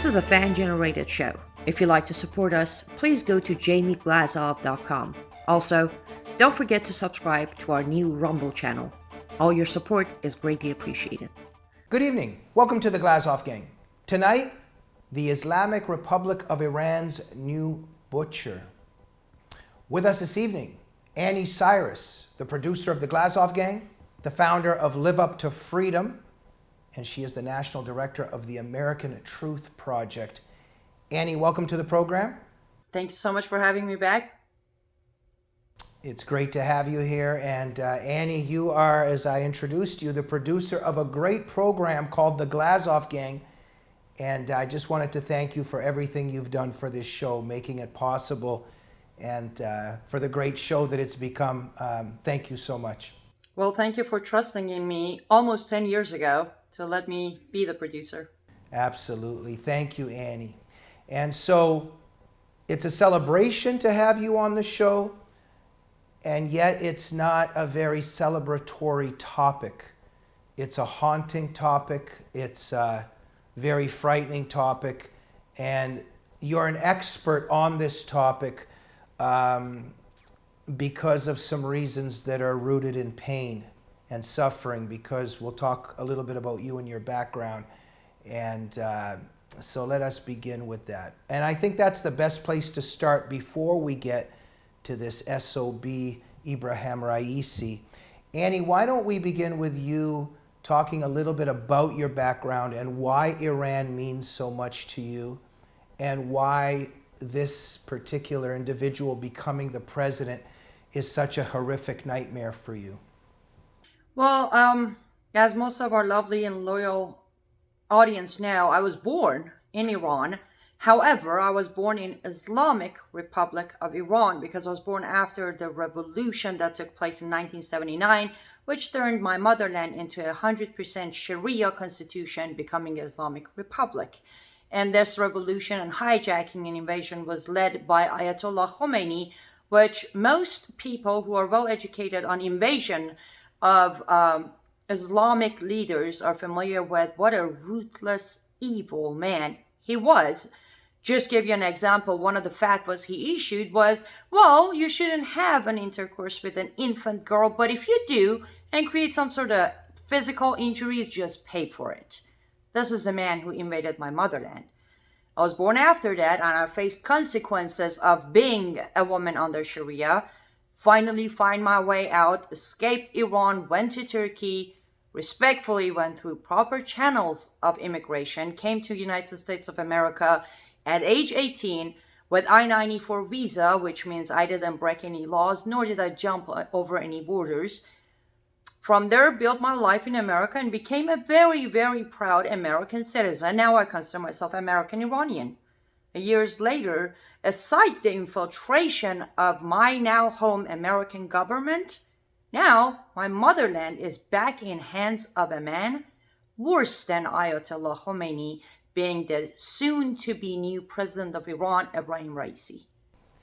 This is a fan-generated show. If you'd like to support us, please go to jamieglazov.com. Also, don't forget to subscribe to our new Rumble channel. All your support is greatly appreciated. Good evening. Welcome to the Glazov Gang. Tonight, the Islamic Republic of Iran's new butcher. With us this evening, Anni Cyrus, the producer of the Glazov Gang, the founder of Live Up to Freedom, and she is the national director of the American Truth Project. Anni, welcome to the program. Thank you so much for having me back. It's great to have you here. And Anni, you are, as I introduced you, the producer of a great program called the Glazov Gang. And I just wanted to thank you for everything you've done for this show, making it possible, and for the great show that it's become. Thank you so much. Well, thank you for trusting in me almost 10 years ago to let me be the producer. Absolutely. Thank you, Anni. And so it's a celebration to have you on the show, and yet it's not a very celebratory topic. It's a haunting topic. It's a very frightening topic, and you're an expert on this topic because of some reasons that are rooted in pain and suffering, because we'll talk a little bit about you and your background. And so let us begin with that. And I think that's the best place to start before we get to this SOB Ibrahim Raisi. Anni, why don't we begin with you talking a little bit about your background and why Iran means so much to you, and why this particular individual becoming the president is such a horrific nightmare for you. Well, as most of our lovely and loyal audience know, I was born in Iran. However, I was born in Islamic Republic of Iran because I was born after the revolution that took place in 1979, which turned my motherland into a 100% Sharia constitution, becoming an Islamic Republic. And this revolution and hijacking and invasion was led by Ayatollah Khomeini, which most people who are well educated on invasion of Islamic leaders are familiar with. What a ruthless, evil man he was. Just give you an example, one of the fatwas he issued was, well, you shouldn't have an intercourse with an infant girl, but if you do and create some sort of physical injuries, just pay for it. This is a man who invaded my motherland. I was born after that, and I faced consequences of being a woman under Sharia. Finally find my way out, escaped Iran, went to Turkey, respectfully went through proper channels of immigration, came to United States of America at age 18 with I-94 visa, which means I didn't break any laws, nor did I jump over any borders. From there, built my life in America and became a very, very proud American citizen. Now I consider myself American Iranian. Years later, aside the infiltration of my now home American government, now my motherland is back in hands of a man worse than Ayatollah Khomeini, being the soon-to-be new president of Iran, Ibrahim Raisi.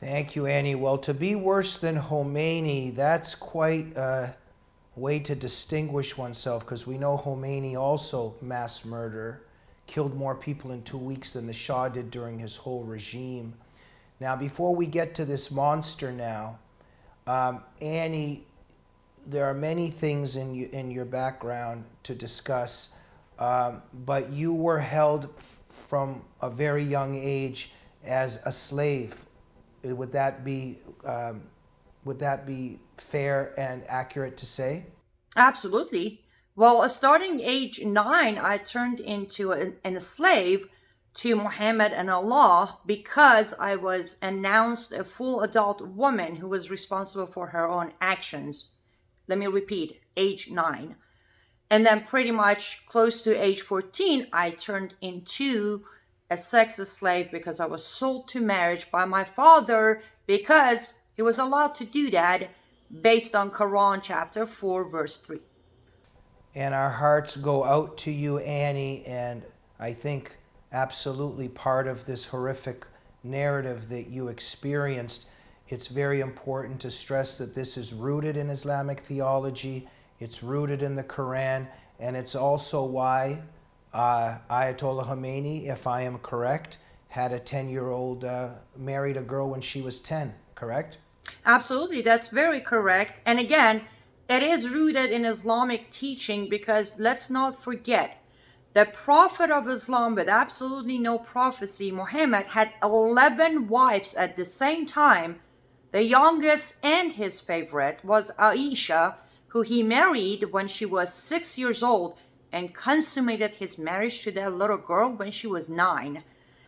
Thank you, Anni. Well, to be worse than Khomeini, that's quite a way to distinguish oneself, because we know Khomeini also mass murder, killed more people in 2 weeks than the Shah did during his whole regime. Now, before we get to this monster now, Anni, there are many things in your background to discuss, but you were held from a very young age as a slave. Would that be fair and accurate to say? Absolutely. Well, starting age 9, I turned into a slave to Muhammad and Allah because I was announced a full adult woman who was responsible for her own actions. Let me repeat, age 9. And then pretty much close to age 14, I turned into a sex slave because I was sold to marriage by my father because he was allowed to do that based on Quran chapter 4, verse 3. And our hearts go out to you, Anni, and I think absolutely part of this horrific narrative that you experienced. It's very important to stress that this is rooted in Islamic theology, it's rooted in the Quran, and it's also why Ayatollah Khomeini, if I am correct, had a 10-year-old married a girl when she was 10, correct? Absolutely, that's very correct. And again, it is rooted in Islamic teaching because let's not forget the Prophet of Islam, with absolutely no prophecy, Muhammad, had 11 wives at the same time. The youngest and his favorite was Aisha, who he married when she was 6 years old and consummated his marriage to that little girl when she was 9.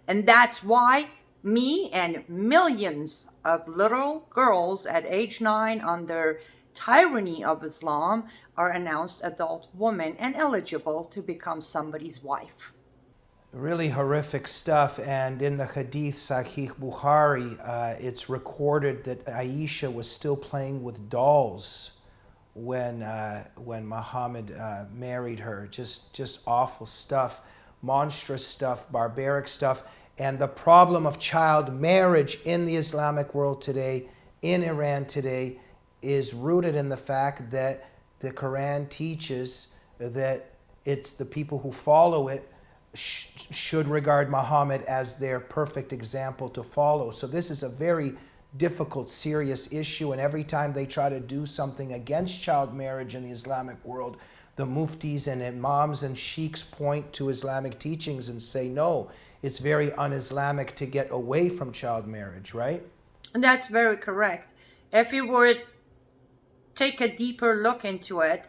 And that's why me and millions of little girls at age 9 under tyranny of Islam are announced adult women and eligible to become somebody's wife. Really horrific stuff. And in the Hadith Sahih Bukhari, it's recorded that Aisha was still playing with dolls when Muhammad married her. Just awful stuff, monstrous stuff, barbaric stuff. And the problem of child marriage in the Islamic world today, in Iran today, is rooted in the fact that the Quran teaches that it's the people who follow it should regard Muhammad as their perfect example to follow. So this is a very difficult, serious issue, and every time they try to do something against child marriage in the Islamic world, the muftis and imams and sheikhs point to Islamic teachings and say, no, it's very un-Islamic to get away from child marriage, right? And that's very correct. If you would take a deeper look into it,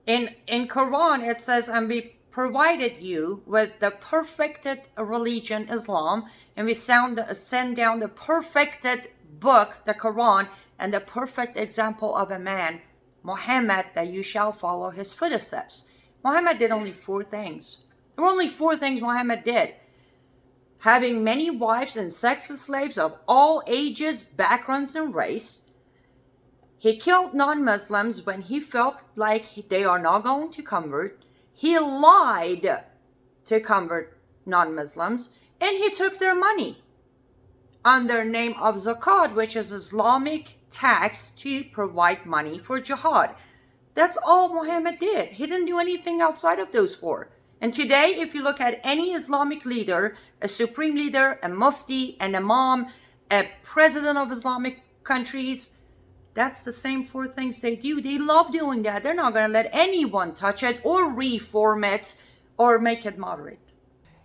in Quran it says, and we provided you with the perfected religion, Islam, and we send down the perfected book, the Quran, and the perfect example of a man, Muhammad, that you shall follow his footsteps. Muhammad did only 4 things. There were only 4 things Muhammad did. Having many wives and sex slaves of all ages, backgrounds, and race. He killed non-Muslims when he felt like they are not going to convert. He lied to convert non-Muslims, and he took their money under name of zakat, which is Islamic tax to provide money for jihad. That's all Muhammad did. He didn't do anything outside of those 4. And today, if you look at any Islamic leader, a supreme leader, a mufti, an imam, a president of Islamic countries, that's the same 4 things they do. They love doing that. They're not going to let anyone touch it or reform it or make it moderate.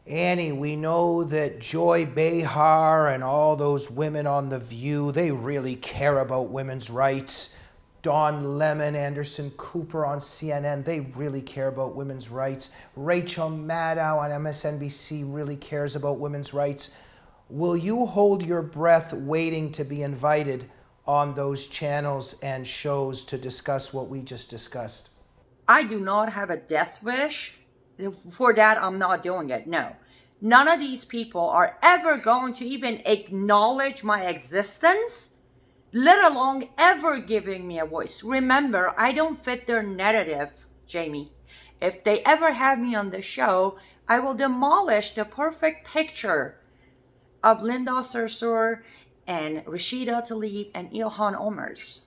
Annie, we know that Joy Behar and all those women on The View, they really care about women's rights. Don Lemon, Anderson Cooper on CNN, they really care about women's rights. Rachel Maddow on MSNBC really cares about women's rights. Will you hold your breath waiting to be invited on those channels and shows to discuss what we just discussed? I do not have a death wish. For that, I'm not doing it. No. None of these people are ever going to even acknowledge my existence, let alone ever giving me a voice. Remember, I don't fit their narrative, Jamie. If they ever have me on the show, I will demolish the perfect picture of Linda Sarsour and Rashida Tlaib and Ilhan Omar's.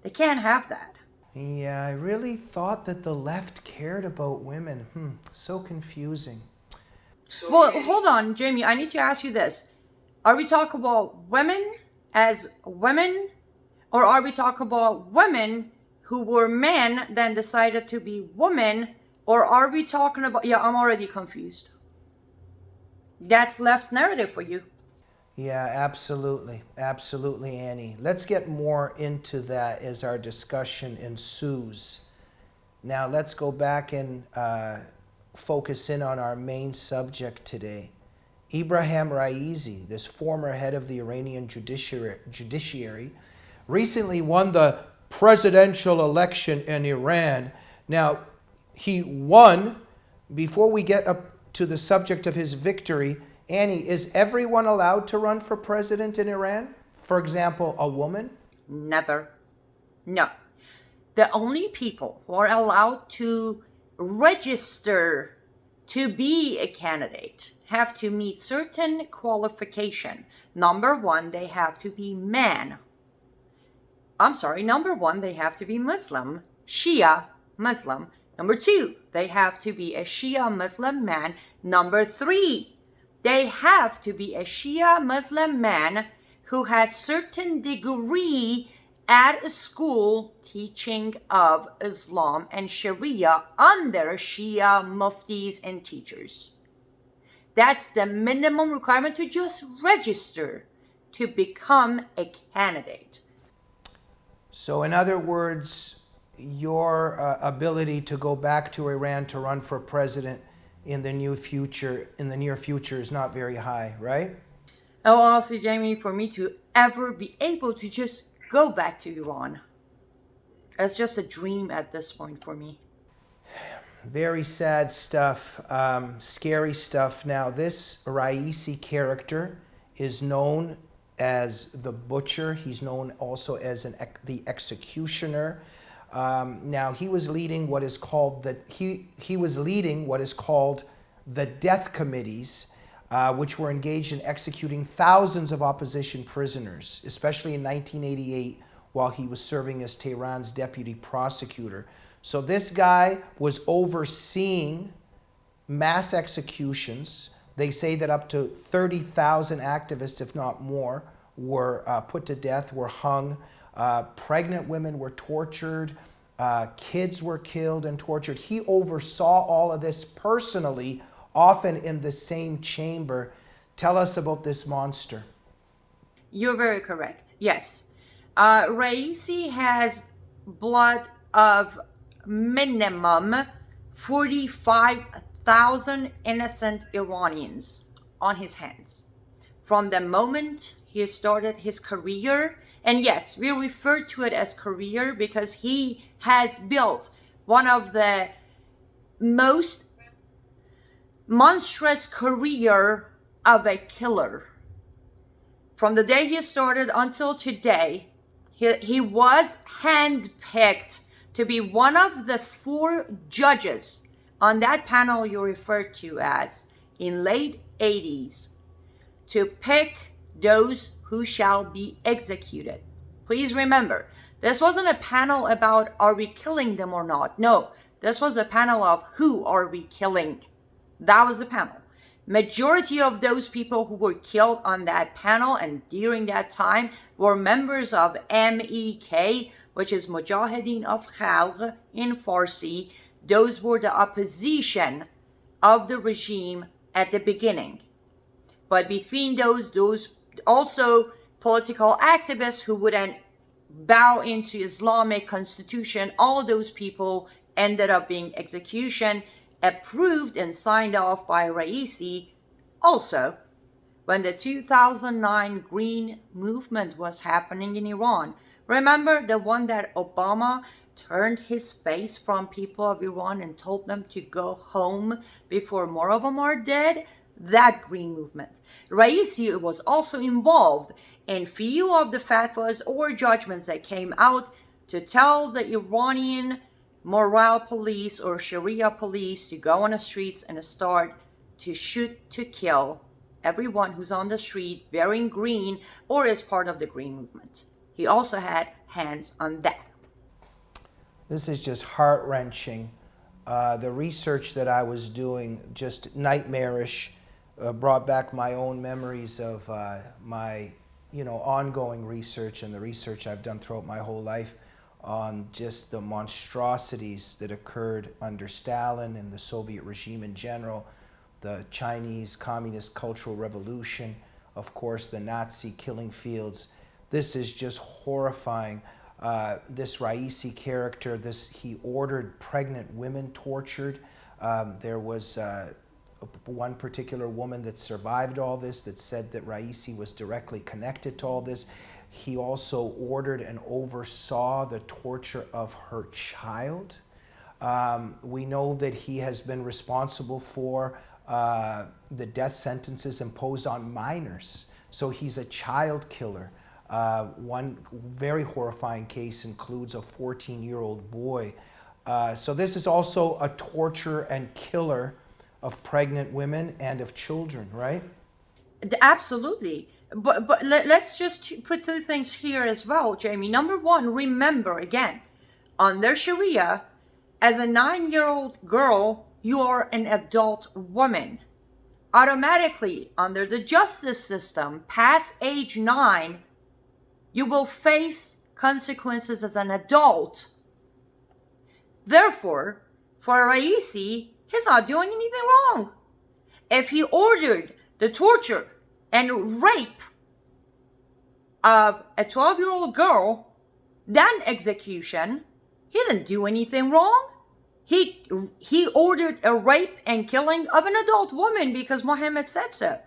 They can't have that. Yeah, I really thought that the left cared about women. So confusing. Well, hold on, Jamie. I need to ask you this. Are we talking about women as women? Or are we talking about women who were men then decided to be women? Or are we talking about... Yeah, I'm already confused. That's left narrative for you. Yeah, absolutely. Absolutely, Annie. Let's get more into that as our discussion ensues. Now, let's go back and focus in on our main subject today. Ibrahim Raisi, this former head of the Iranian judiciary, recently won the presidential election in Iran. Now, he won. Before we get up to the subject of his victory, Annie, is everyone allowed to run for president in Iran? For example, a woman? Never. No. The only people who are allowed to register to be a candidate have to meet certain qualification. Number 1, they have to be man. Number 1, they have to be Muslim, Shia Muslim. Number 2, they have to be a Shia Muslim man. Number 3, they have to be a Shia Muslim man who has certain degree at a school teaching of Islam and Sharia under Shia muftis and teachers. That's the minimum requirement to just register to become a candidate. So in other words, your ability to go back to Iran to run for president in the near future is not very high, right? Oh, honestly, Jamie, for me to ever be able to just go back to Iran, it's just a dream at this point for me. Very sad stuff, scary stuff. Now, this Raisi character is known as the butcher. He's known also as the executioner. Now, he was leading what is called the death committees, which were engaged in executing thousands of opposition prisoners, especially in 1988 while he was serving as Tehran's deputy prosecutor. So this guy was overseeing mass executions. They say that up to 30,000 activists, if not more, were put to death, were hung. Pregnant women were tortured. Kids were killed and tortured. He oversaw all of this personally, often in the same chamber. Tell us about this monster. You're very correct. Yes. Raisi has blood of minimum 45,000 innocent Iranians on his hands from the moment he started his career. And yes, we refer to it as career because he has built one of the most monstrous career of a killer. From the day he started until today, he was handpicked to be one of the 4 judges on that panel you referred to as in late 80s to pick those who shall be executed. Please remember, this wasn't a panel about are we killing them or not. No, this was a panel of who are we killing. That was the panel. Majority of those people who were killed on that panel and during that time were members of MEK, which is Mujahideen of Khalq in Farsi. Those were the opposition of the regime at the beginning. But between those also political activists who wouldn't bow into Islamic constitution, all of those people ended up being execution, approved and signed off by Raisi. Also, when the 2009 Green Movement was happening in Iran, remember the one that Obama turned his face from people of Iran and told them to go home before more of them are dead? That Green Movement. Raisi was also involved in few of the fatwas or judgments that came out to tell the Iranian morale police or Sharia police to go on the streets and start to shoot to kill everyone who's on the street wearing green or is part of the Green Movement. He also had hands on that. This is just heart-wrenching. The research that I was doing, just nightmarish, brought back my own memories of my ongoing research and the research I've done throughout my whole life on just the monstrosities that occurred under Stalin and the Soviet regime in general, the Chinese Communist Cultural Revolution, of course, the Nazi killing fields. This is just horrifying. This Raisi character, he ordered pregnant women tortured. There was one particular woman that survived all this that said that Raisi was directly connected to all this. He also ordered and oversaw the torture of her child. We know that he has been responsible for the death sentences imposed on minors. So he's a child killer. One very horrifying case includes a 14-year-old boy. So this is also a torturer and killer of pregnant women and of children, right? Absolutely. But let's just put 2 things here as well, Jamie. Number 1, remember again, under Sharia, As a 9-year-old girl, you are an adult woman. Automatically, under the justice system, past age 9, you will face consequences as an adult. Therefore, for Raisi, he's not doing anything wrong. If he ordered the torture and rape of a 12-year-old girl, then execution, he didn't do anything wrong. He ordered a rape and killing of an adult woman because Muhammad said so.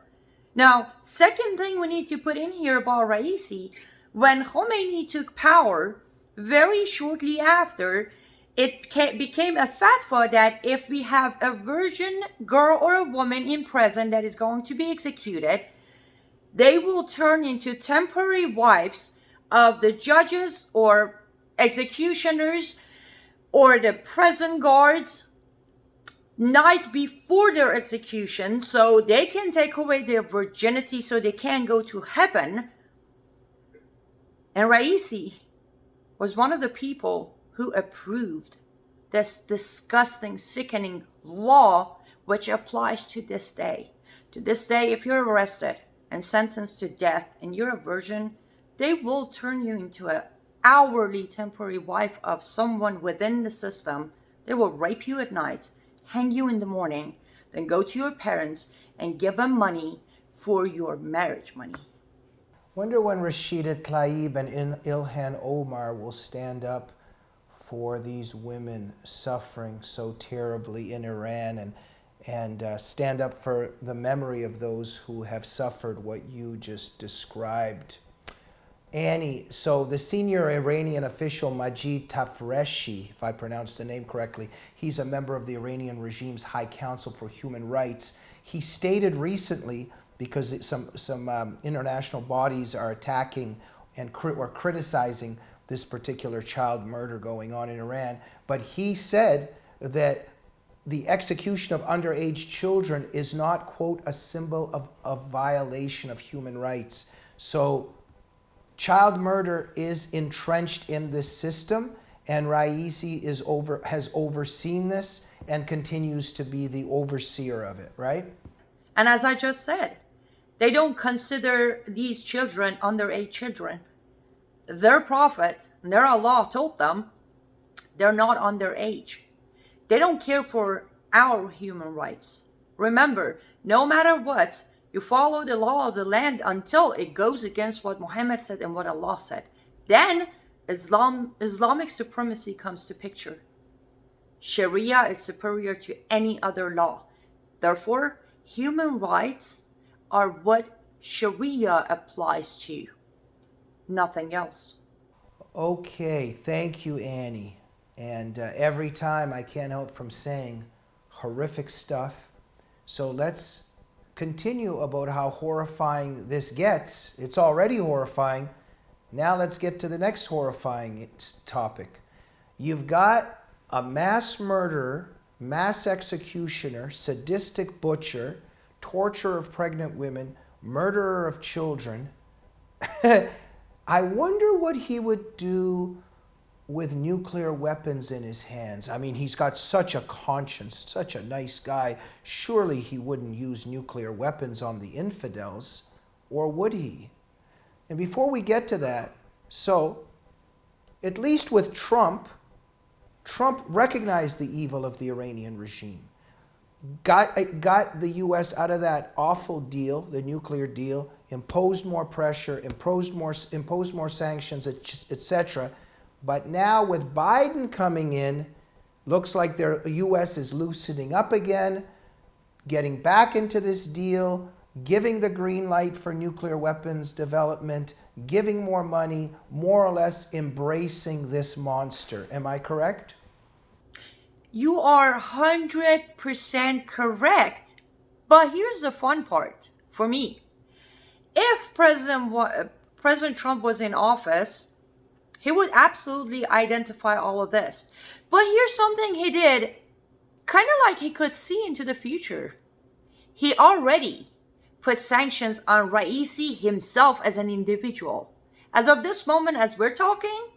Now, second thing we need to put in here about Raisi, when Khomeini took power, very shortly after, it became a fatwa that if we have a virgin girl or a woman in prison that is going to be executed, they will turn into temporary wives of the judges or executioners or the prison guards night before their execution, so they can take away their virginity so they can go to heaven. And Raisi was one of the people who approved this disgusting, sickening law, which applies to this day. To this day, if you're arrested and sentenced to death and you're a virgin, they will turn you into an hourly temporary wife of someone within the system. They will rape you at night, hang you in the morning, then go to your parents and give them money for your marriage money. Wonder when Rashida Tlaib and Ilhan Omar will stand up for these women suffering so terribly in Iran and stand up for the memory of those who have suffered what you just described. Annie, so the senior Iranian official Majid Tafreshi, if I pronounced the name correctly, he's a member of the Iranian regime's High Council for Human Rights. He stated recently, because some international bodies are attacking and or criticizing this particular child murder going on in Iran, but he said that the execution of underage children is not, quote, a symbol of violation of human rights. So child murder is entrenched in this system, and Raisi has overseen this and continues to be the overseer of it, right? And as I just said, they don't consider these children underage children. Their prophet, their Allah told them they're not underage. They don't care for our human rights. Remember, no matter what, you follow the law of the land until it goes against what Muhammad said and what Allah said. Then Islamic supremacy comes to picture. Sharia is superior to any other law. Therefore, human rights are what Sharia applies to, nothing else. Okay, thank you, Annie. And every time I can't help from saying horrific stuff. So let's continue about how horrifying this gets. It's already horrifying. Now let's get to the next horrifying topic. You've got a mass murderer, mass executioner, sadistic butcher, torture of pregnant women, murderer of children. I wonder what he would do with nuclear weapons in his hands. I mean, he's got such a conscience, such a nice guy. Surely he wouldn't use nuclear weapons on the infidels, or would he? And before we get to that, so at least with Trump recognized the evil of the Iranian regime, got the U.S. out of that awful deal, the nuclear deal, imposed more pressure, imposed more sanctions, etc. But now with Biden coming in, looks like the U.S. is loosening up again, getting back into this deal, giving the green light for nuclear weapons development, giving more money, more or less embracing this monster. Am I correct? You are 100% correct. But here's the fun part for me. If President Trump was in office, he would absolutely identify all of this. But here's something he did, kind of like he could see into the future. He already put sanctions on Raisi himself as an individual. As of this moment, as we're talking,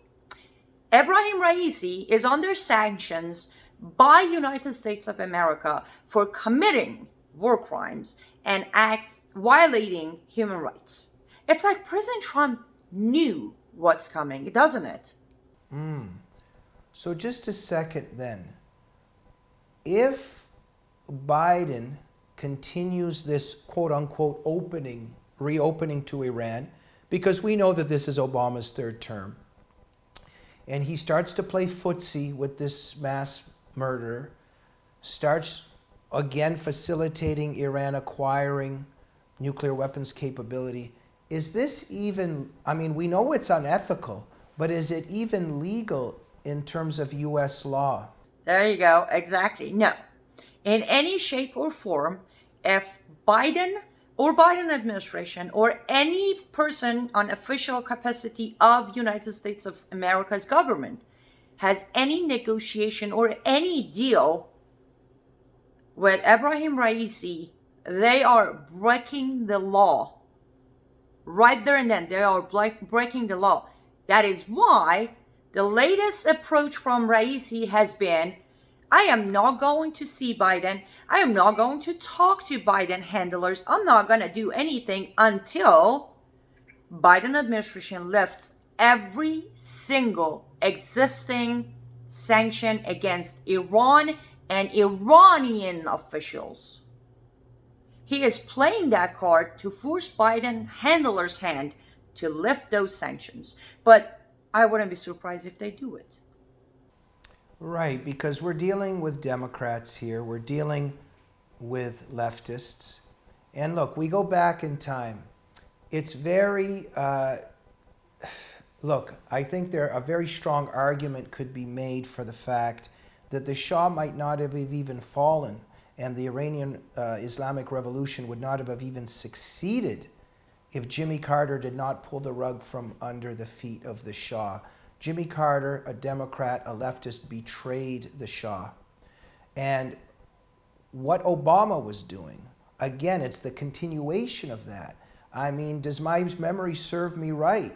Ebrahim Raisi is under sanctions by United States of America for committing war crimes and acts violating human rights. It's like President Trump knew what's coming, doesn't it? So just a second then. If Biden continues this quote unquote reopening to Iran, because we know that this is Obama's third term, and he starts to play footsie with this mass murderer, starts again facilitating Iran acquiring nuclear weapons capability, is this even, I mean, we know it's unethical, but is it even legal in terms of US law? There you go. Exactly. No. In any shape or form, if Biden or Biden administration or any person on official capacity of United States of America's government has any negotiation or any deal with Ebrahim Raisi, they are breaking the law. Right there and then, they are breaking the law. That is why the latest approach from Raisi has been, I am not going to see Biden. I am not going to talk to Biden handlers. I'm not going to do anything until Biden administration lifts every single existing sanction against Iran and Iranian officials. He is playing that card to force Biden handlers' hand to lift those sanctions. But I wouldn't be surprised if they do it. Right, because we're dealing with Democrats here. We're dealing with leftists. And look, we go back in time. It's very, look, I think a very strong argument could be made for the fact that the Shah might not have even fallen, and the Iranian Islamic Revolution would not have even succeeded if Jimmy Carter did not pull the rug from under the feet of the Shah. Jimmy Carter, a Democrat, a leftist, betrayed the Shah. And what Obama was doing, again, it's the continuation of that. I mean, does my memory serve me right?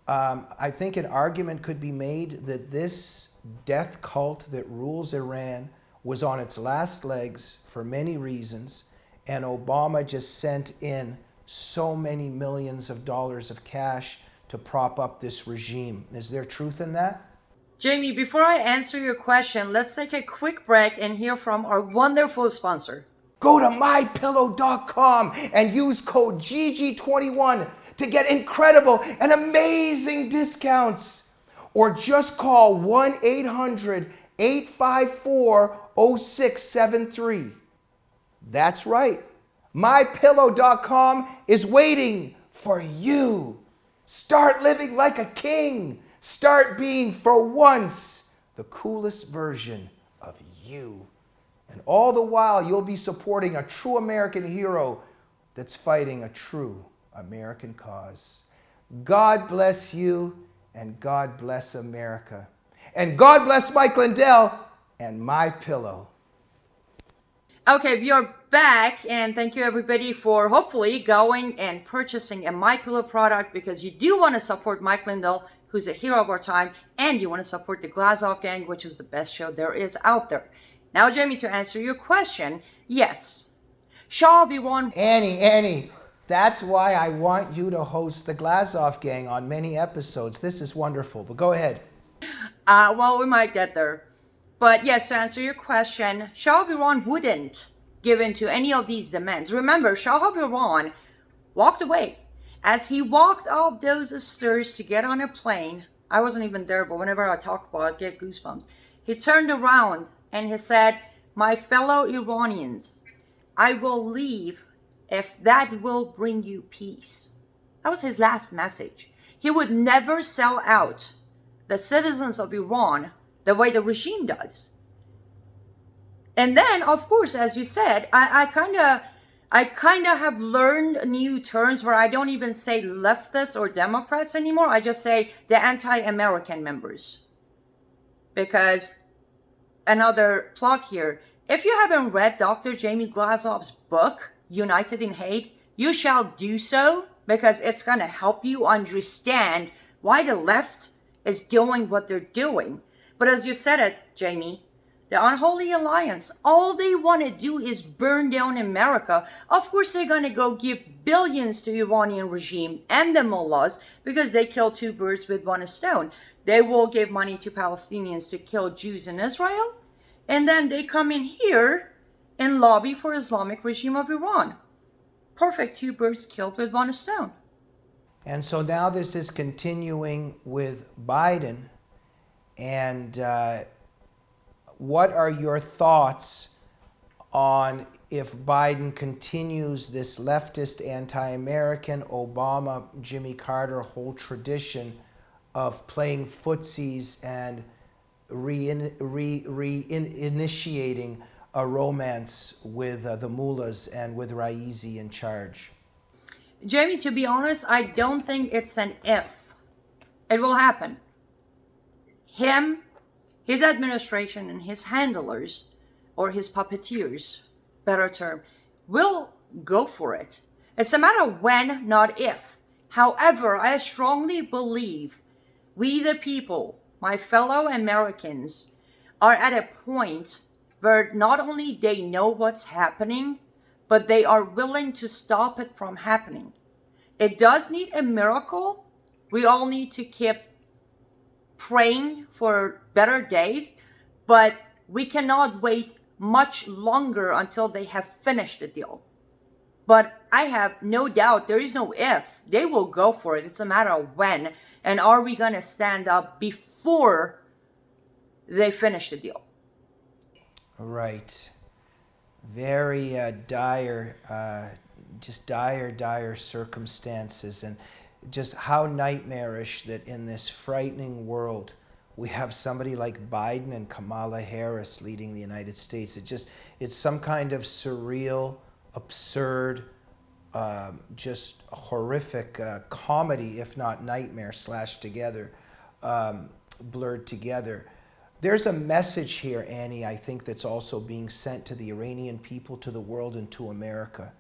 I think an argument could be made that this death cult that rules Iran was on its last legs for many reasons, and Obama just sent in so many millions of dollars of cash to prop up this regime. Is there truth in that? Jamie, before I answer your question, let's take a quick break and hear from our wonderful sponsor. Go to mypillow.com and use code GG21 to get incredible and amazing discounts. Or just call 1-800-854-0673. That's right. MyPillow.com is waiting for you. Start living like a king. Start being, for once, the coolest version of you. And all the while, you'll be supporting a true American hero that's fighting a true American cause. God bless you, and God bless America. And God bless Mike Lindell and My Pillow. Okay, we are back, and thank you everybody for hopefully going and purchasing a My Pillow product, because you do want to support Mike Lindell, who's a hero of our time, and you want to support the Glazov Gang, which is the best show there is out there. Now, Jamie, to answer your question, yes, Shah of Iran. Annie, that's why I want you to host the Glazov Gang on many episodes. This is wonderful, but go ahead. Well, we might get there. But yes, to answer your question, Shah of Iran wouldn't give in to any of these demands. Remember, Shah of Iran walked away. As he walked up those stairs to get on a plane, I wasn't even there, but whenever I talk about it, I get goosebumps. He turned around and he said, "My fellow Iranians, I will leave if that will bring you peace." That was his last message. He would never sell out the citizens of Iran the way the regime does. And then, of course, as you said, I kind of have learned new terms where I don't even say leftists or Democrats anymore. I just say the anti-American members. Because, another plug here, if you haven't read Dr. Jamie Glazov's book, United in Hate, you shall do so, because it's going to help you understand why the left is doing what they're doing. But as you said it, Jamie, the unholy alliance. All they want to do is burn down America. Of course, they're going to go give billions to the Iranian regime and the mullahs because they kill two birds with one stone. They will give money to Palestinians to kill Jews in Israel. And then they come in here and lobby for Islamic regime of Iran. Perfect, two birds killed with one stone. And so now this is continuing with Biden. And what are your thoughts on if Biden continues this leftist, anti-American, Obama, Jimmy Carter whole tradition of playing footsies and reinitiating a romance with the mullahs and with Raisi in charge? Jamie, to be honest, I don't think it's an if. It will happen. Him, his administration, and his handlers, or his puppeteers, better term, will go for it. It's a matter of when, not if. However, I strongly believe we the people, my fellow Americans, are at a point where not only they know what's happening, but they are willing to stop it from happening. It does need a miracle. We all need to keep praying for better days, but we cannot wait much longer until they have finished the deal. But I have no doubt, there is no if. They will go for it. It's a matter of when. And are we going to stand up before they finish the deal? Right. Very dire, just dire circumstances. And just how nightmarish that in this frightening world we have somebody like Biden and Kamala Harris leading the United States. It's some kind of surreal, absurd, just horrific comedy, if not nightmare, slashed together, blurred together. There's a message here, Annie, I think that's also being sent to the Iranian people, to the world, and to America.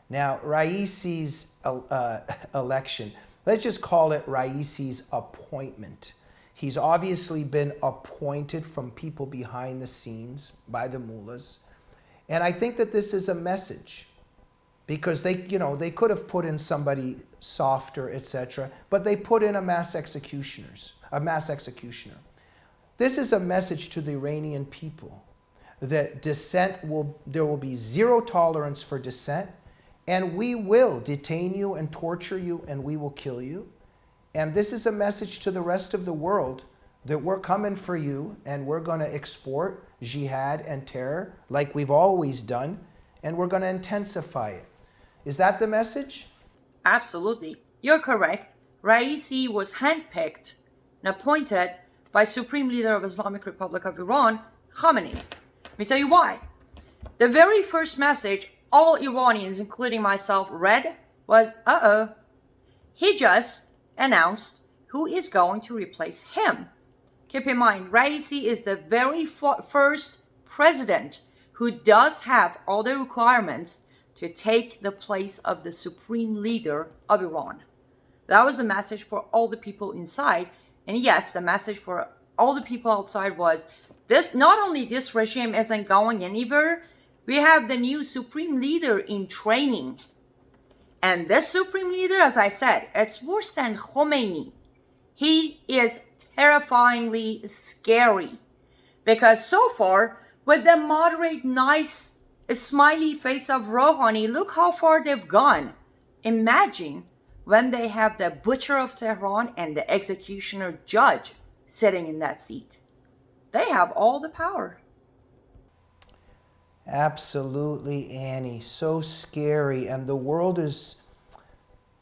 Now, Raisi's election, let's just call it Raisi's appointment. He's obviously been appointed from people behind the scenes by the mullahs. And I think that this is a message because they could have put in somebody softer, etc., but they put in a mass executioner. This is a message to the Iranian people that there will be zero tolerance for dissent, and we will detain you and torture you and we will kill you. And this is a message to the rest of the world that we're coming for you and we're going to export jihad and terror like we've always done, and we're going to intensify it. Is that the message? Absolutely. You're correct. Raisi was handpicked and appointed by Supreme Leader of Islamic Republic of Iran, Khamenei. Let me tell you why. The very first message all Iranians, including myself, read was, he just announced who is going to replace him. Keep in mind, Raisi is the very first president who does have all the requirements to take the place of the supreme leader of Iran. That was the message for all the people inside. And yes, the message for all the people outside was, this, not only this regime isn't going anywhere, we have the new supreme leader in training. And this supreme leader, as I said, it's worse than Khomeini. He is terrifyingly scary. Because so far, with the moderate, nice, smiley face of Rouhani, look how far they've gone. Imagine when they have the butcher of Tehran and the executioner judge sitting in that seat. They have all the power. Absolutely, Annie. So scary. And the world is,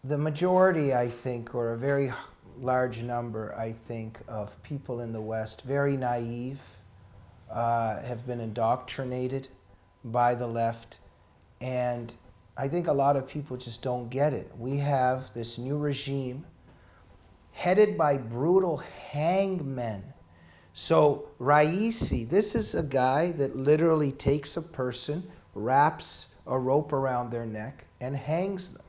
the majority, I think, or a very large number, I think, of people in the West, very naive, have been indoctrinated by the left. And I think a lot of people just don't get it. We have this new regime headed by brutal hangmen. So Raisi, this is a guy that literally takes a person, wraps a rope around their neck, and hangs them.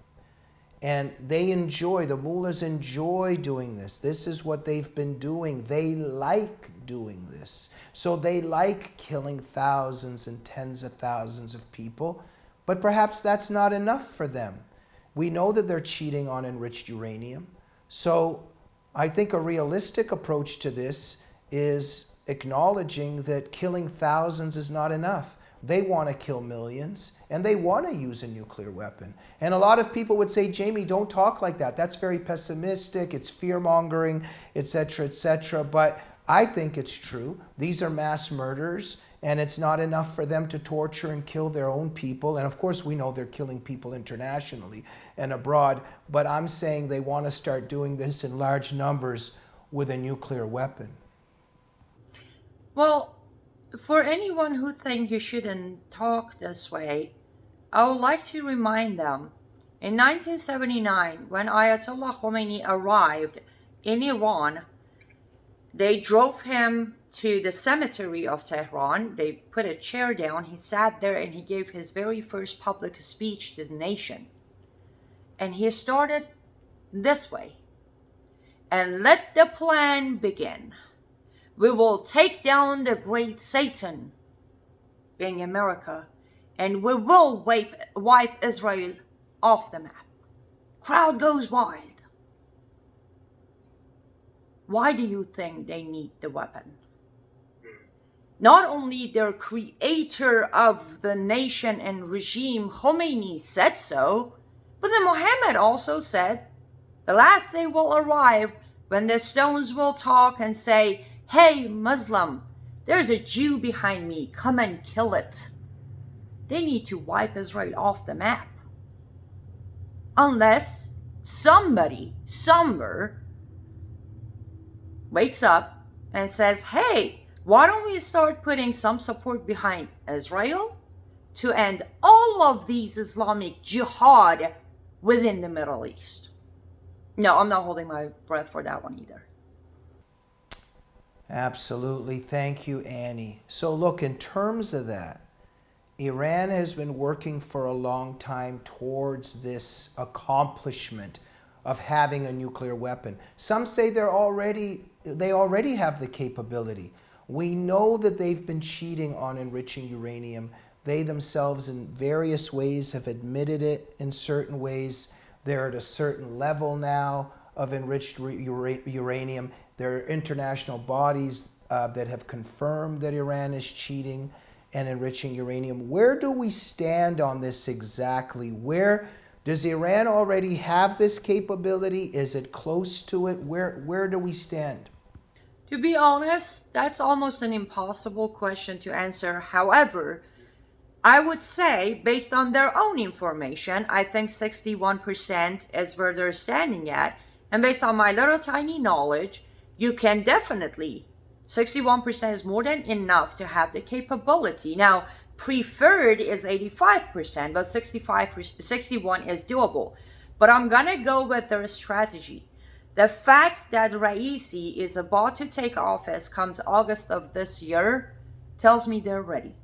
And they enjoy, the mullahs enjoy doing this. This is what they've been doing. They like doing this. So they like killing thousands and tens of thousands of people, but perhaps that's not enough for them. We know that they're cheating on enriched uranium. So I think a realistic approach to this is acknowledging that killing thousands is not enough. They want to kill millions, and they want to use a nuclear weapon. And a lot of people would say, Jamie, don't talk like that. That's very pessimistic. It's fear-mongering, etc., etc. But I think it's true. These are mass murders, and it's not enough for them to torture and kill their own people. And of course, we know they're killing people internationally and abroad. But I'm saying they want to start doing this in large numbers with a nuclear weapon. Well, for anyone who thinks you shouldn't talk this way, I would like to remind them, in 1979, when Ayatollah Khomeini arrived in Iran, they drove him to the cemetery of Tehran. They put a chair down. He sat there and he gave his very first public speech to the nation. And he started this way. And let the plan begin. We will take down the great Satan, being America, and we will wipe Israel off the map. Crowd goes wild. Why do you think they need the weapon? Not only their creator of the nation and regime, Khomeini, said so, but then Muhammad also said, the last day will arrive when the stones will talk and say, hey, Muslim, there's a Jew behind me. Come and kill it. They need to wipe Israel off the map. Unless somebody, somewhere, wakes up and says, hey, why don't we start putting some support behind Israel to end all of these Islamic jihad within the Middle East? No, I'm not holding my breath for that one either. Absolutely. Thank you, Annie. So look, in terms of that, Iran has been working for a long time towards this accomplishment of having a nuclear weapon. Some say they already have the capability. We know that they've been cheating on enriching uranium. They themselves in various ways have admitted it in certain ways. They're at a certain level now of enriched uranium. There are international bodies that have confirmed that Iran is cheating and enriching uranium. Where do we stand on this exactly? Where does Iran already have this capability? Is it close to it? Where do we stand? To be honest, that's almost an impossible question to answer. However, I would say, based on their own information, I think 61% is where they're standing at. And based on my little tiny knowledge, you can definitely, 61% is more than enough to have the capability. Now, preferred is 85%, but 61 is doable. But I'm going to go with their strategy. The fact that Raisi is about to take office comes August of this year tells me they're ready.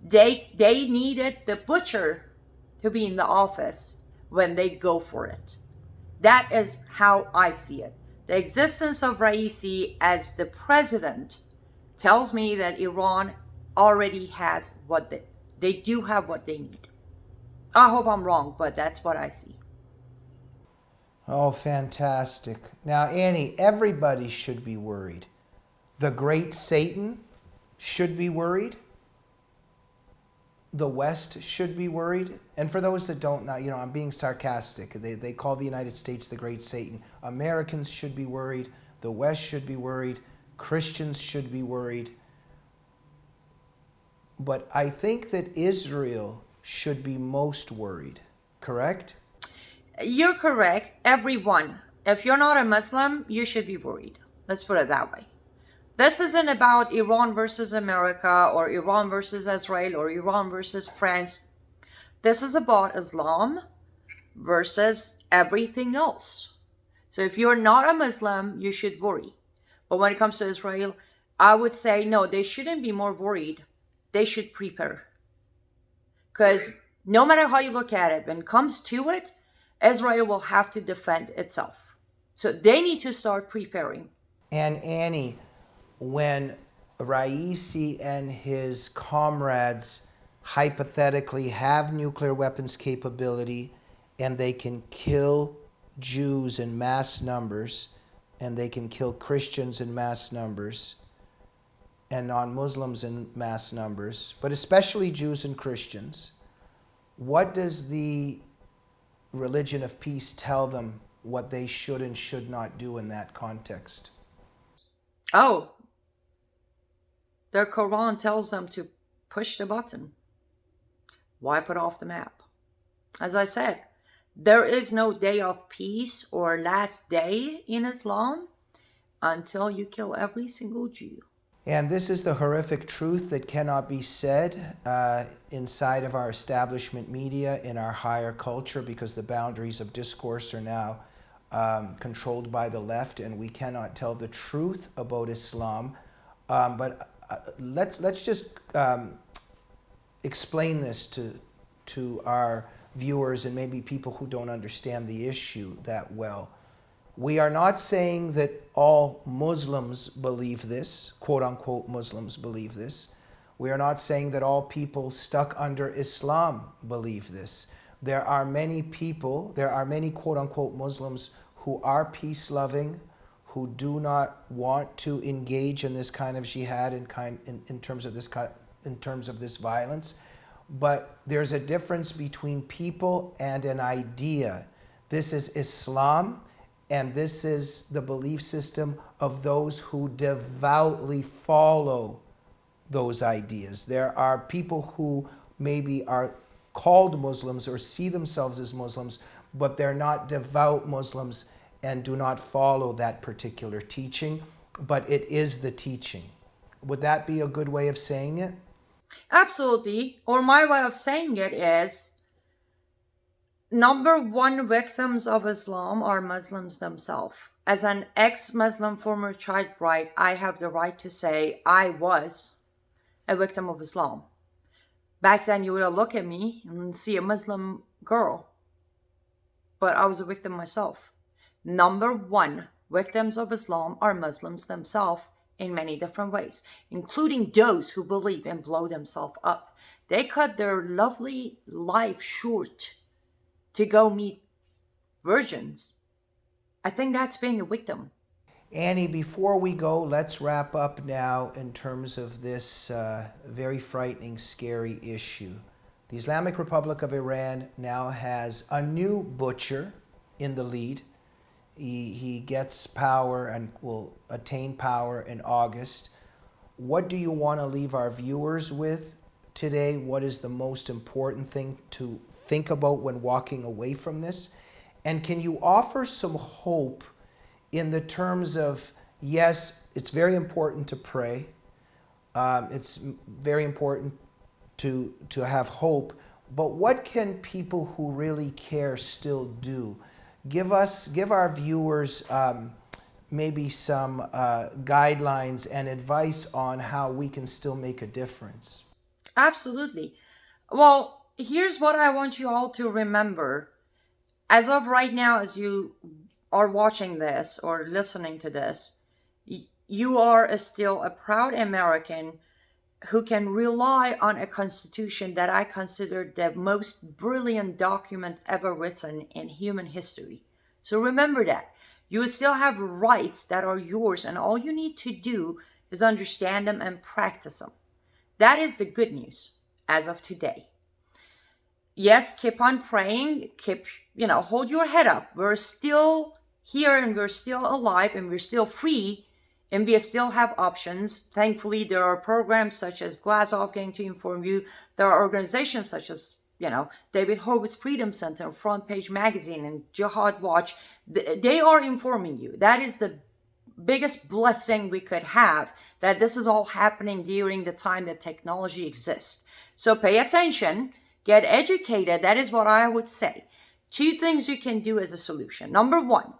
They needed the butcher to be in the office when they go for it. That is how I see it. The existence of Raisi as the president tells me that Iran already has what they do have what they need. I hope I'm wrong, but that's what I see. Oh, fantastic. Now, Annie, everybody should be worried. The great Satan should be worried. The West should be worried. And for those that don't know, I'm being sarcastic. They call the United States the great Satan. Americans should be worried. The West should be worried. Christians should be worried. But I think that Israel should be most worried. Correct? You're correct. Everyone. If you're not a Muslim, you should be worried. Let's put it that way. This isn't about Iran versus America or Iran versus Israel or Iran versus France. This is about Islam versus everything else. So if you're not a Muslim, you should worry. But when it comes to Israel, I would say no, they shouldn't be more worried. They should prepare. Because no matter how you look at it, when it comes to it, Israel will have to defend itself. So they need to start preparing. And Annie, when Raisi and his comrades hypothetically have nuclear weapons capability and they can kill Jews in mass numbers and they can kill Christians in mass numbers and non-Muslims in mass numbers, but especially Jews and Christians, what does the religion of peace tell them what they should and should not do in that context? Oh, their Quran tells them to push the button, wipe it off the map. As I said, there is no day of peace or last day in Islam until you kill every single Jew. And this is the horrific truth that cannot be said inside of our establishment media, in our higher culture, because the boundaries of discourse are now controlled by the left, and we cannot tell the truth about Islam. But let's just explain this to our viewers and maybe people who don't understand the issue that well. We are not saying that all Muslims believe this, quote unquote Muslims believe this. We are not saying that all people stuck under Islam believe this. There are many people, there are many quote unquote Muslims who are peace loving, who do not want to engage in this kind of jihad in terms of this violence. But there's a difference between people and an idea. This is Islam, and this is the belief system of those who devoutly follow those ideas. There are people who maybe are called Muslims or see themselves as Muslims, but they're not devout Muslims and do not follow that particular teaching, but it is the teaching. Would that be a good way of saying it? Absolutely. Or my way of saying it is, number one victims of Islam are Muslims themselves. As an ex-Muslim former child bride, I have the right to say I was a victim of Islam. Back then you would look at me and see a Muslim girl, but I was a victim myself. Number one victims of Islam are Muslims themselves in many different ways, including those who believe and blow themselves up. They cut their lovely life short to go meet virgins. I think that's being a victim. Annie, before we go, let's wrap up now in terms of this very frightening, scary issue. The Islamic Republic of Iran now has a new butcher in the lead. He gets power and will attain power in August. What do you want to leave our viewers with today? What is the most important thing to think about when walking away from this? And can you offer some hope in the terms of, yes, it's very important to pray. It's very important to have hope. But what can people who really care still do? Give our viewers maybe some guidelines and advice on how we can still make a difference. Absolutely. Well, here's what I want you all to remember. As of right now, as you are watching this or listening to this, you are still a proud American who can rely on a constitution that I consider the most brilliant document ever written in human history. So remember that. You still have rights that are yours, and all you need to do is understand them and practice them. That is the good news as of today. Yes, keep on praying, hold your head up. We're still here and we're still alive and we're still free. And we still have options. Thankfully, there are programs such as Glazov Gang to inform you. There are organizations such as, David Horowitz Freedom Center, Front Page Magazine, and Jihad Watch. They are informing you. That is the biggest blessing we could have, that this is all happening during the time that technology exists. So pay attention, get educated. That is what I would say. 2 things you can do as a solution. Number 1,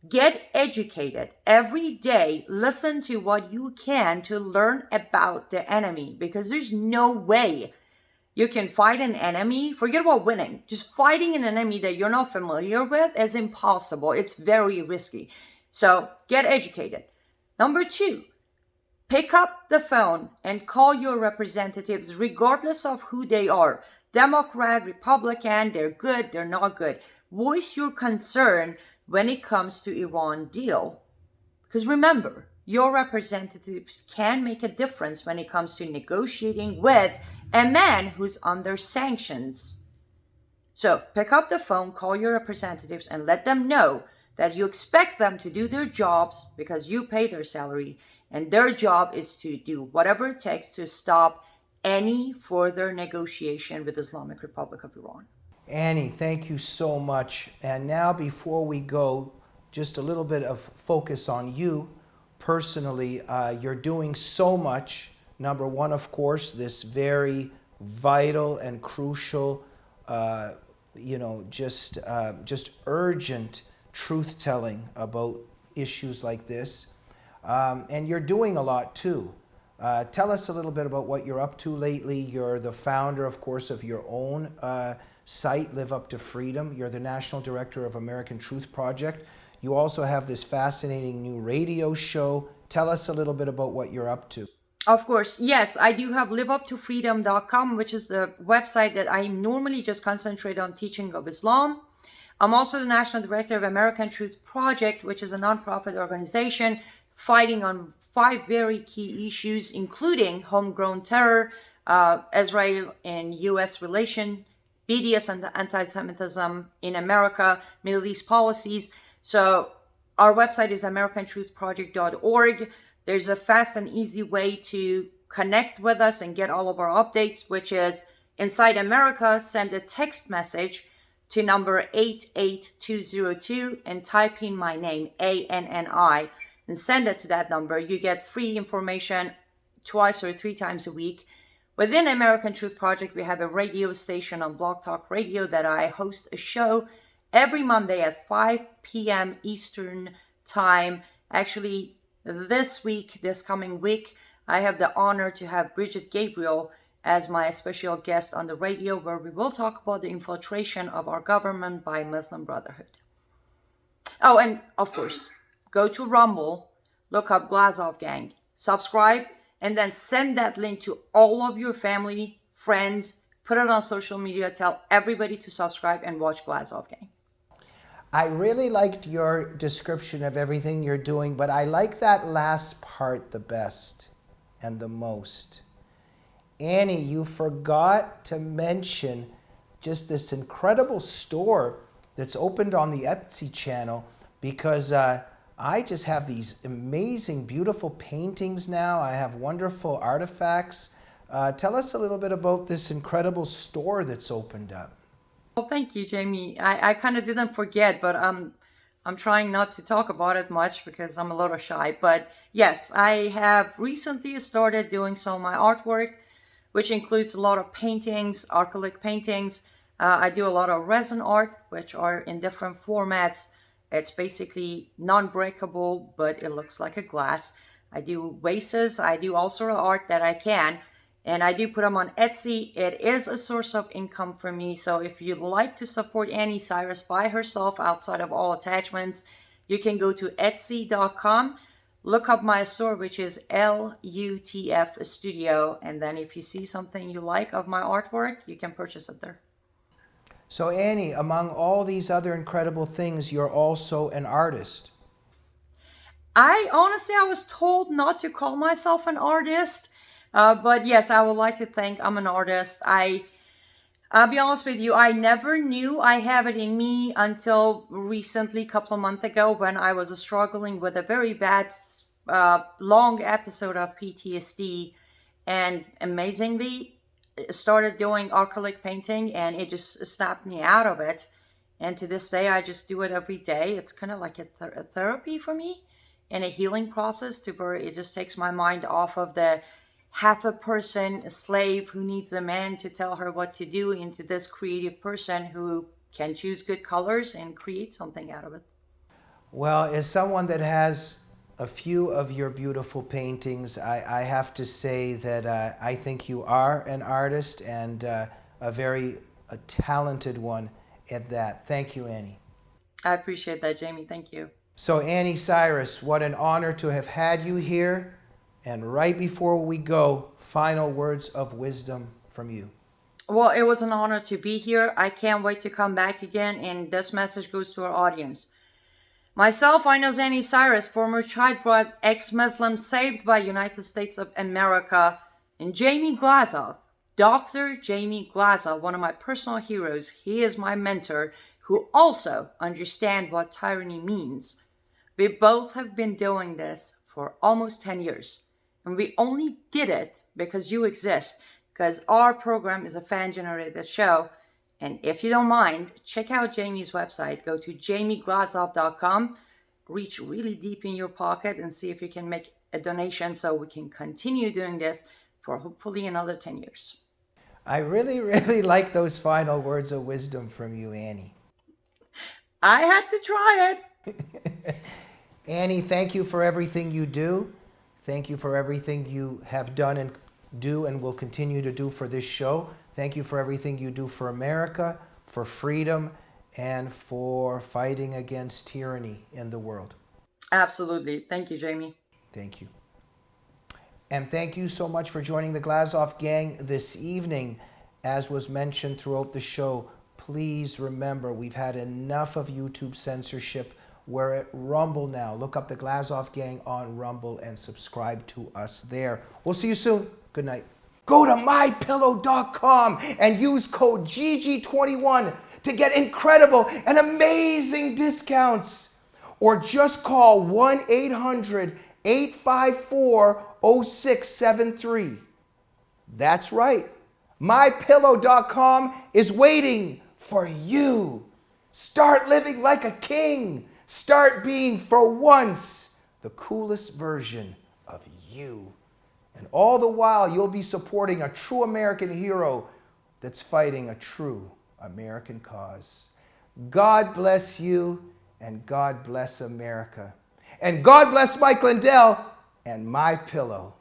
get educated every day. Listen to what you can to learn about the enemy, because there's no way you can fight an enemy. Forget about winning. Just fighting an enemy that you're not familiar with is impossible. It's very risky. So get educated. Number 2, Pick up the phone and call your representatives regardless of who they are. Democrat, Republican, they're good, they're not good. Voice your concern when it comes to Iran deal. Because remember, your representatives can make a difference when it comes to negotiating with a man who's under sanctions. So pick up the phone, call your representatives, and let them know that you expect them to do their jobs because you pay their salary, and their job is to do whatever it takes to stop any further negotiation with the Islamic Republic of Iran. Annie, thank you so much. And now before we go, just a little bit of focus on you personally. You're doing so much. Number one, of course, this very vital and crucial, just urgent truth-telling about issues like this. And you're doing a lot too. Tell us a little bit about what you're up to lately. You're the founder, of course, of your own site, Live Up to Freedom. You're the national director of American Truth Project. You also have this fascinating new radio show. Tell us a little bit about what you're up to. Of course, yes, I do have liveuptofreedom.com, which is the website that I normally just concentrate on teaching of Islam. I'm also the national director of American Truth Project, which is a nonprofit organization fighting on 5 very key issues, including homegrown terror, Israel and U.S. relation, BDS and anti-Semitism in America, Middle East policies. So our website is americantruthproject.org. There's a fast and easy way to connect with us and get all of our updates, which is inside America, send a text message to number 88202 and type in my name, ANNI, and send it to that number. You get free information twice or 3 times a week. Within American Truth Project, we have a radio station on Blog Talk Radio that I host a show every Monday at 5 p.m. Eastern Time. Actually, this coming week, I have the honor to have Bridget Gabriel as my special guest on the radio, where we will talk about the infiltration of our government by Muslim Brotherhood. Oh, and of course, go to Rumble, look up Glazov Gang, subscribe, and then send that link to all of your family, friends, put it on social media, tell everybody to subscribe and watch Glazov Gang. I really liked your description of everything you're doing, but I like that last part the best and the most. Annie, you forgot to mention just this incredible store that's opened on the Etsy channel, because I just have these amazing, beautiful paintings now. I have wonderful artifacts. Tell us a little bit about this incredible store that's opened up. Well, thank you, Jamie. I kind of didn't forget, but I'm trying not to talk about it much because I'm a little shy. But yes, I have recently started doing some of my artwork, which includes a lot of paintings, acrylic paintings. I do a lot of resin art, which are in different formats. It's basically non-breakable, but it looks like a glass. I do vases. I do all sort of art that I can. And I do put them on Etsy. It is a source of income for me. So if you'd like to support Annie Cyrus by herself outside of all attachments, you can go to etsy.com, look up my store, which is LUTF Studio. And then if you see something you like of my artwork, you can purchase it there. So Annie, among all these other incredible things, you're also an artist. I was told not to call myself an artist. But yes, I would like to think I'm an artist. I'll be honest with you, I never knew I have it in me until recently, a couple of months ago, when I was struggling with a very bad, long episode of PTSD, and amazingly started doing acrylic painting, and it just snapped me out of it. And to this day, I just do it every day. It's kind of like a therapy for me, and a healing process to where it just takes my mind off of the half a person, a slave who needs a man to tell her what to do, into this creative person who can choose good colors and create something out of it. Well, as someone that has a few of your beautiful paintings, I have to say that I think you are an artist, and a very talented one at that. Thank you, Annie. I appreciate that, Jamie. Thank you. So Annie Cyrus, what an honor to have had you here. And right before we go, final words of wisdom from you. Well, it was an honor to be here. I can't wait to come back again, and this message goes to our audience. Myself, I know Anni Cyrus, former child bride, ex-Muslim saved by United States of America, and Jamie Glazov, Dr. Jamie Glazov, one of my personal heroes. He is my mentor, who also understands what tyranny means. We both have been doing this for almost 10 years, and we only did it because you exist, because our program is a fan-generated show. And if you don't mind, check out Jamie's website. Go to jamieglazov.com, reach really deep in your pocket and see if you can make a donation so we can continue doing this for hopefully another 10 years. I really, really like those final words of wisdom from you, Annie. I had to try it. Annie, thank you for everything you do. Thank you for everything you have done and do and will continue to do for this show. Thank you for everything you do for America, for freedom, and for fighting against tyranny in the world. Absolutely. Thank you, Jamie. Thank you. And thank you so much for joining the Glazov Gang this evening. As was mentioned throughout the show, please remember we've had enough of YouTube censorship. We're at Rumble now. Look up the Glazov Gang on Rumble and subscribe to us there. We'll see you soon. Good night. Go to mypillow.com and use code GG21 to get incredible and amazing discounts. Or just call 1-800-854-0673. That's right. MyPillow.com is waiting for you. Start living like a king. Start being, for once, the coolest version of you. And all the while, you'll be supporting a true American hero that's fighting a true American cause. God bless you, and God bless America. And God bless Mike Lindell and My Pillow.